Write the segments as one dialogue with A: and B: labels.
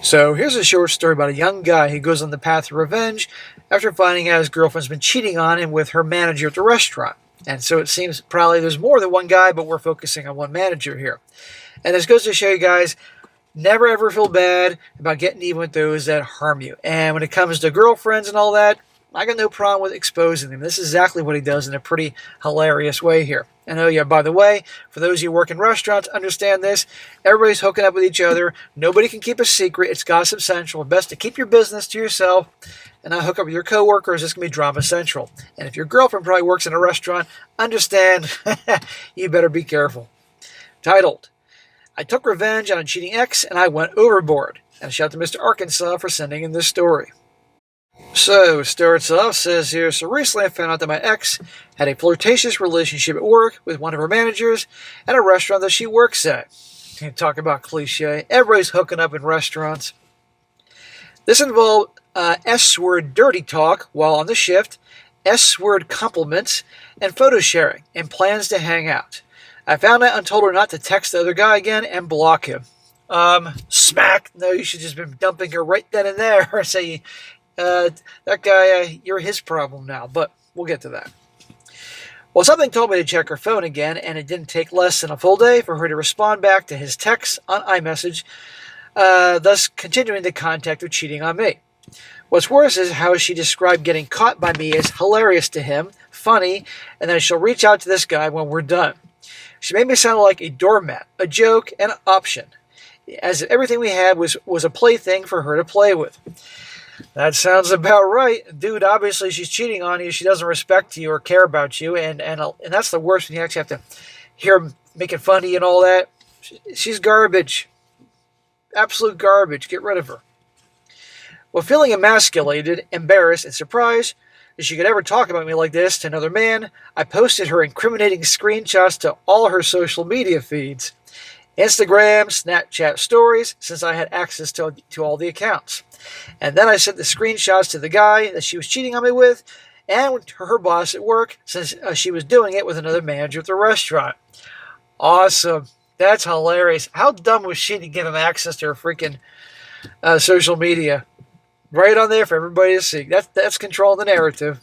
A: So here's a short story about a young guy who goes on the path of revenge after finding out his girlfriend's been cheating on him with her manager at the restaurant. And so it seems probably there's more than one guy, but we're focusing on one manager here. And this goes to show you guys, never ever feel bad about getting even with those that harm you. And when it comes to girlfriends and all that, I got no problem with exposing them. This is exactly what he does in a pretty hilarious way here. And oh yeah, by the way, for those of you who work in restaurants, understand this. Everybody's hooking up with each other. Nobody can keep a secret. It's gossip central. Best to keep your business to yourself and not hook up with your coworkers. It's going to be drama central. And if your girlfriend probably works in a restaurant, understand, you better be careful. Titled, I took revenge on a cheating ex and I went overboard. And shout out to Mr. Arkansas for sending in this story. So, starts off, says here, so recently I found out that my ex had a flirtatious relationship at work with one of her managers at a restaurant that she works at. Talk about cliche. Everybody's hooking up in restaurants. This involved S-word dirty talk while on the shift, S-word compliments, and photo sharing, and plans to hang out. I found out and told her not to text the other guy again and block him. Smack. No, you should just been dumping her right then and there or say, that guy, you're his problem now, but we'll get to that. Well, something told me to check her phone again, and it didn't take less than a full day for her to respond back to his texts on iMessage, thus continuing the contact of cheating on me. What's worse is how she described getting caught by me as hilarious to him, funny, and then she'll reach out to this guy when we're done. She made me sound like a doormat, a joke, and an option, as if everything we had was a plaything for her to play with. That sounds about right. Dude, obviously she's cheating on you. She doesn't respect you or care about you. And that's the worst when you actually have to hear him making fun of you and all that. She's garbage. Absolute garbage. Get rid of her. Well, feeling emasculated, embarrassed, and surprised that she could ever talk about me like this to another man, I posted her incriminating screenshots to all her social media feeds. Instagram, Snapchat stories, since I had access to all the accounts. And then I sent the screenshots to the guy that she was cheating on me with and to her boss at work, since she was doing it with another manager at the restaurant. Awesome. That's hilarious. How dumb was she to give him access to her freaking social media? Right on there for everybody to see. That's controlling the narrative.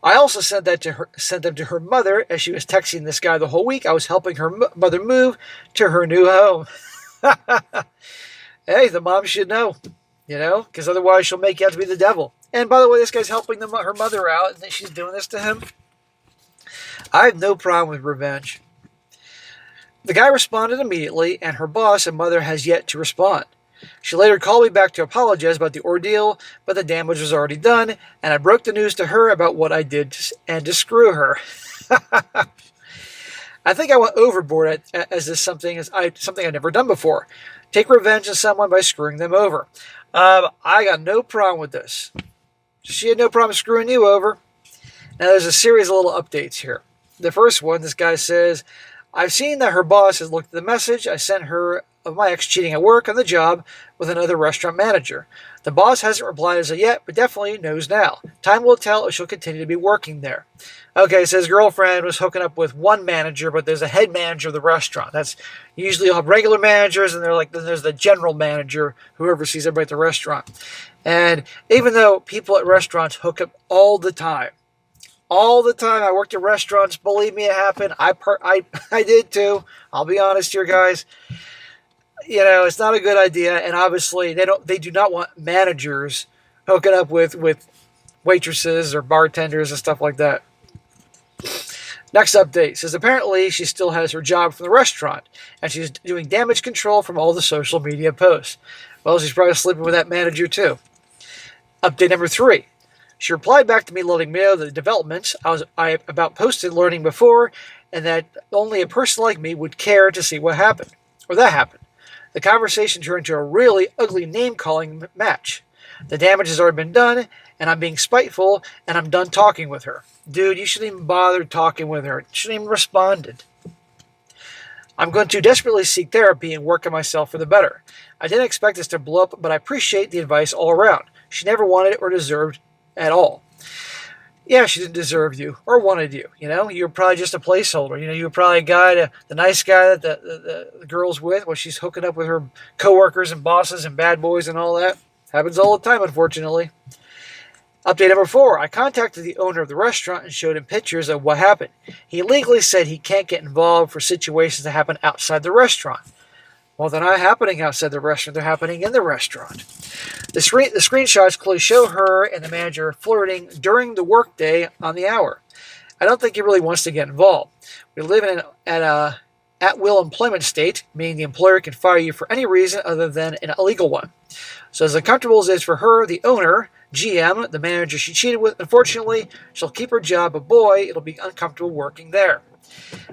A: I also sent them to her mother as she was texting this guy the whole week. I was helping her mother move to her new home. Hey, the mom should know, because otherwise she'll make you out to be the devil. And by the way, this guy's helping her mother out, and she's doing this to him. I have no problem with revenge. The guy responded immediately, and her boss and mother has yet to respond. She later called me back to apologize about the ordeal, but the damage was already done, and I broke the news to her about what I did and to screw her. I think I went overboard as this something I've never done before. Take revenge on someone by screwing them over. I got no problem with this. She had no problem screwing you over. Now there's a series of little updates here. The first one, this guy says, I've seen that her boss has looked at the message I sent her of my ex cheating at work on the job with another restaurant manager. The boss hasn't replied as of yet, but definitely knows now. Time will tell if she'll continue to be working there. Okay, so his girlfriend was hooking up with one manager, but there's a head manager of the restaurant. That's usually you'll have regular managers, and then there's the general manager who oversees everybody at the restaurant. And even though people at restaurants hook up all the time, I worked at restaurants. Believe me, it happened. I did too. I'll be honest here, guys. It's not a good idea, and obviously they do not want managers hooking up with waitresses or bartenders and stuff like that. Next update says apparently she still has her job from the restaurant, and she's doing damage control from all the social media posts. Well, she's probably sleeping with that manager too. Update number 3. She replied back to me letting me know the developments I about posted learning before, and that only a person like me would care to see what happened, or that happened. The conversation turned into a really ugly name-calling match. The damage has already been done, and I'm being spiteful, and I'm done talking with her. Dude, you shouldn't even bother talking with her. You shouldn't even responded. I'm going to desperately seek therapy and work on myself for the better. I didn't expect this to blow up, but I appreciate the advice all around. She never wanted it or deserved at all. Yeah, she didn't deserve you or wanted you. You were probably just a placeholder. You were probably a guy, the nice guy that the girl's with while she's hooking up with her coworkers and bosses and bad boys and all that. Happens all the time, unfortunately. Update number 4. I contacted the owner of the restaurant and showed him pictures of what happened. He legally said he can't get involved for situations that happen outside the restaurant. Well, they're not happening outside the restaurant. They're happening in the restaurant. The screenshots clearly show her and the manager flirting during the workday on the hour. I don't think he really wants to get involved. We live in an at-will employment state, meaning the employer can fire you for any reason other than an illegal one. So as uncomfortable as it is for her, the owner, GM, the manager she cheated with, unfortunately, she'll keep her job, but boy, it'll be uncomfortable working there.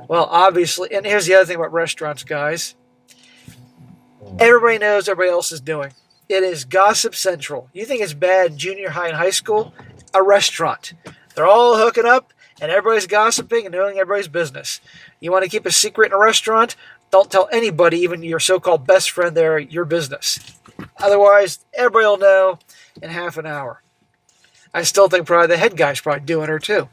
A: Well, obviously, and here's the other thing about restaurants, guys. Everybody knows what everybody else is doing. It is gossip central. You think it's bad in junior high and high school? A restaurant. They're all hooking up, and everybody's gossiping and knowing everybody's business. You want to keep a secret in a restaurant? Don't tell anybody, even your so-called best friend there, your business. Otherwise, everybody will know in half an hour. I still think probably the head guy's probably doing her too.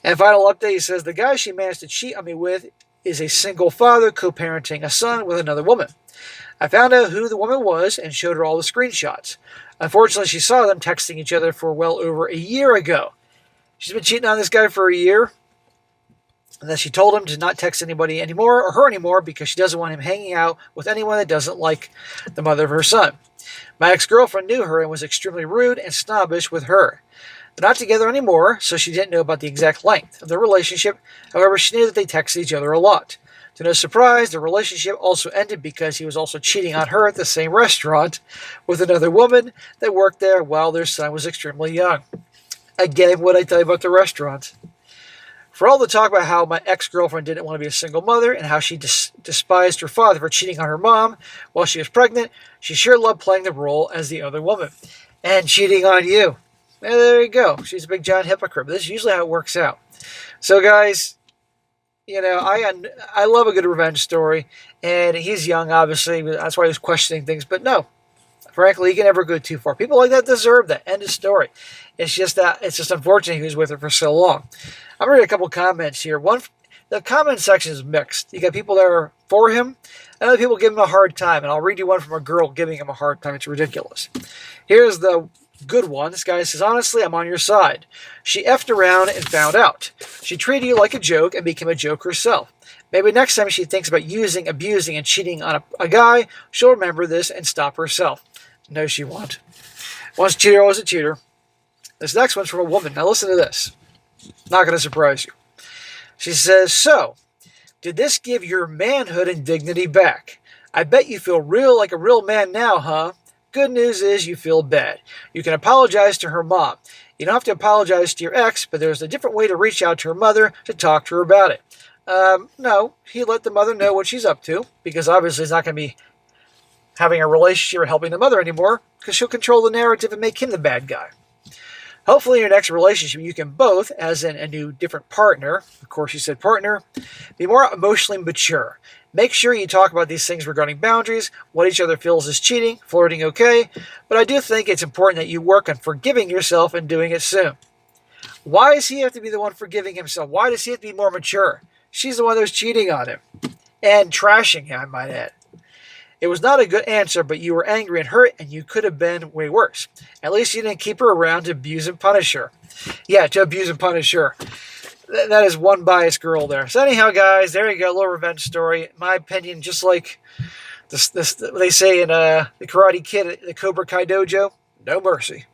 A: And final update, he says, the guy she managed to cheat on me with is a single father co-parenting a son with another woman. I found out who the woman was and showed her all the screenshots. Unfortunately, she saw them texting each other for well over a year ago. She's been cheating on this guy for a year. And then she told him to not text anybody anymore or her anymore because she doesn't want him hanging out with anyone that doesn't like the mother of her son. My ex-girlfriend knew her and was extremely rude and snobbish with her. They're not together anymore, so she didn't know about the exact length of their relationship. However, she knew that they texted each other a lot. To no surprise, the relationship also ended because he was also cheating on her at the same restaurant with another woman that worked there while their son was extremely young. Again, what I tell you about the restaurant. For all the talk about how my ex-girlfriend didn't want to be a single mother and how she despised her father for cheating on her mom while she was pregnant, she sure loved playing the role as the other woman. And cheating on you. And there you go. She's a big giant hypocrite. But this is usually how it works out. So, guys, I love a good revenge story. And he's young, obviously. That's why he was questioning things. But no, frankly, he can never go too far. People like that deserve that. End of story. It's just unfortunate he was with her for so long. I'm going to read a couple comments here. The comment section is mixed. You got people that are for him, and other people give him a hard time. And I'll read you one from a girl giving him a hard time. It's ridiculous. Here's the good one. This guy says, honestly, I'm on your side. She effed around and found out. She treated you like a joke and became a joke herself. Maybe next time she thinks about using, abusing, and cheating on a guy, she'll remember this and stop herself. No, she won't. Once a cheater, always a cheater. This next one's from a woman. Now listen to this. Not going to surprise you. She says, so, did this give your manhood and dignity back? I bet you feel like a real man now, huh? Good news is you feel bad. You can apologize to her mom. You don't have to apologize to your ex, but there's a different way to reach out to her mother to talk to her about it. No, he let the mother know what she's up to, because obviously he's not going to be having a relationship or helping the mother anymore, because she'll control the narrative and make him the bad guy. Hopefully in your next relationship, you can both, as in a new different partner, of course you said partner, be more emotionally mature. Make sure you talk about these things regarding boundaries, what each other feels is cheating, flirting okay, but I do think it's important that you work on forgiving yourself and doing it soon. Why does he have to be the one forgiving himself? Why does he have to be more mature? She's the one that was cheating on him. And trashing him, I might add. It was not a good answer, but you were angry and hurt, and you could have been way worse. At least you didn't keep her around to abuse and punish her. Yeah, to abuse and punish her. That is one biased girl there. So anyhow, guys, there you go, a little revenge story. In my opinion, just like this they say in the Karate Kid, the Cobra Kai Dojo, no mercy.